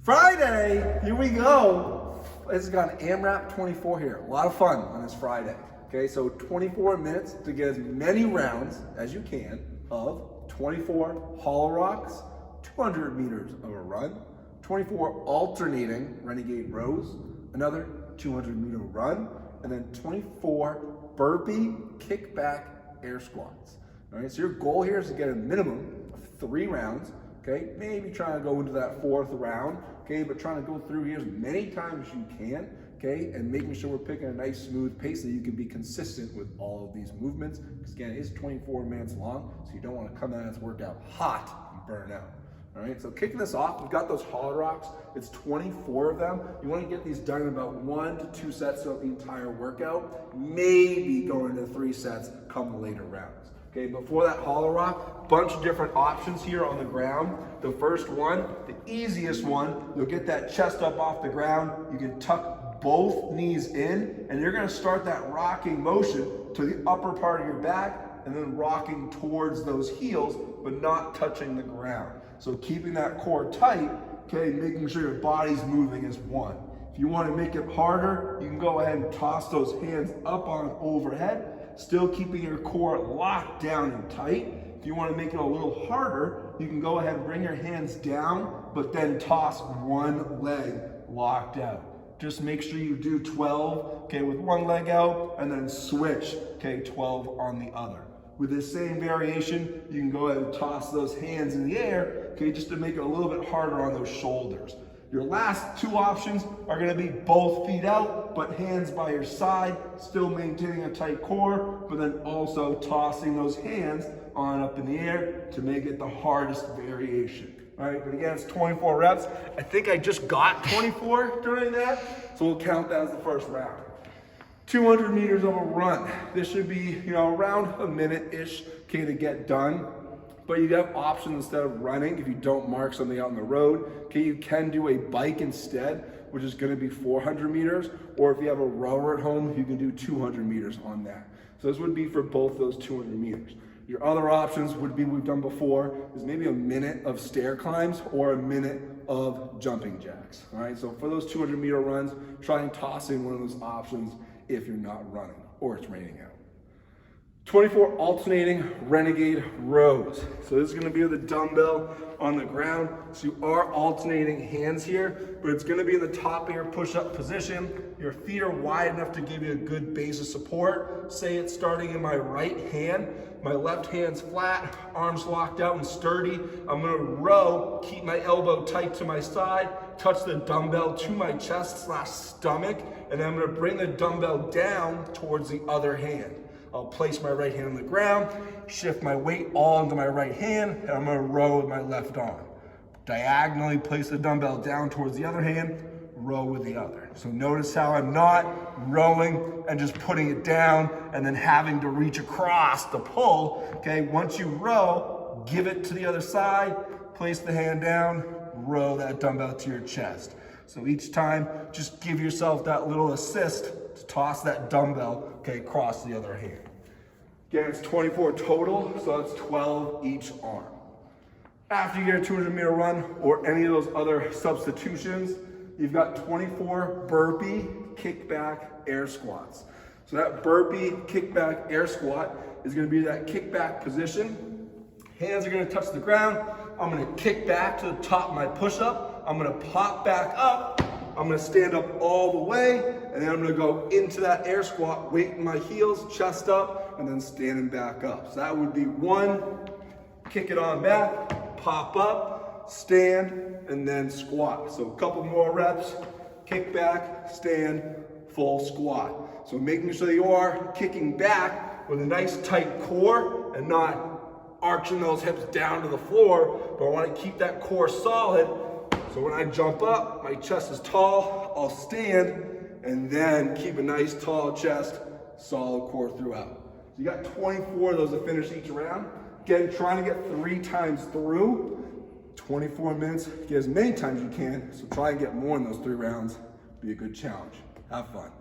Friday, here we go. It's got an AMRAP 24 here. A lot of fun on this Friday. Okay, so 24 minutes to get as many rounds as you can of 24 hollow rocks, 200 meters of a run, 24 alternating renegade rows, another 200 meter run, and then 24 burpee kickback air squats. All right, so your goal here is to get a minimum of 3 rounds. Okay, maybe trying to go into that 4th round, okay, but trying to go through here as many times as you can, okay, and making sure we're picking a nice smooth pace so you can be consistent with all of these movements, because again, it is 24 minutes long, so you don't want to come out of this workout hot and burn out. All right, so kicking this off, we've got those hollow rocks. It's 24 of them. You want to get these done in about 1 to 2 sets throughout the entire workout, maybe going to 3 sets come the later rounds. Okay, before that hollow rock, bunch of different options here on the ground. The first one, the easiest one, you'll get that chest up off the ground. You can tuck both knees in, and you're gonna start that rocking motion to the upper part of your back, and then rocking towards those heels, but not touching the ground. So keeping that core tight, okay, making sure your body's moving as one. If you wanna make it harder, you can go ahead and toss those hands up on overhead, still keeping your core locked down and tight. If you want to make it a little harder, you can go ahead and bring your hands down, but then toss one leg locked out. Just make sure you do 12, okay, with one leg out, and then switch, okay, 12 on the other. With this same variation, you can go ahead and toss those hands in the air, okay, just to make it a little bit harder on those shoulders. Your last 2 options are gonna be both feet out, but hands by your side, still maintaining a tight core, but then also tossing those hands on up in the air to make it the hardest variation. All right, but again, it's 24 reps. I think I just got 24 during that, so we'll count that as the first round. 200 meters of a run. This should be, around a minute-ish, okay, to get done. But you have options instead of running. If you don't mark something out on the road, okay, you can do a bike instead, which is gonna be 400 meters, or if you have a rower at home, you can do 200 meters on that. So this would be for both those 200 meters. Your other options would be, we've done before, is maybe a minute of stair climbs or a minute of jumping jacks, all right? So for those 200 meter runs, try and toss in one of those options if you're not running or it's raining out. 24 alternating renegade rows. So this is gonna be with a dumbbell on the ground. So you are alternating hands here, but it's gonna be in the top of your push-up position. Your feet are wide enough to give you a good base of support. Say it's starting in my right hand. My left hand's flat, arms locked out and sturdy. I'm gonna row, keep my elbow tight to my side, touch the dumbbell to my chest/stomach, and then I'm gonna bring the dumbbell down towards the other hand. I'll place my right hand on the ground, shift my weight all into my right hand, and I'm gonna row with my left arm. Diagonally place the dumbbell down towards the other hand, row with the other. So notice how I'm not rowing and just putting it down and then having to reach across to pull, okay? Once you row, give it to the other side, place the hand down, row that dumbbell to your chest. So each time, just give yourself that little assist to toss that dumbbell, okay, across the other hand. Again, it's 24 total, so that's 12 each arm. After you get a 200 meter run or any of those other substitutions, you've got 24 burpee kickback air squats. So that burpee kickback air squat is gonna be that kickback position. Hands are gonna touch the ground. I'm gonna kick back to the top of my push-up. I'm gonna pop back up. I'm gonna stand up all the way, and then I'm gonna go into that air squat, weight in my heels, chest up, and then standing back up. So that would be 1, kick it on back, pop up, stand, and then squat. So a couple more reps, kick back, stand, full squat. So making sure you are kicking back with a nice tight core and not arching those hips down to the floor, but I want to keep that core solid. So when I jump up, my chest is tall, I'll stand, and then keep a nice tall chest, solid core throughout. So you got 24 of those to finish each round. Again, trying to get 3 times through. 24 minutes, get as many times as you can, so try and get more in those 3 rounds. Be a good challenge. Have fun.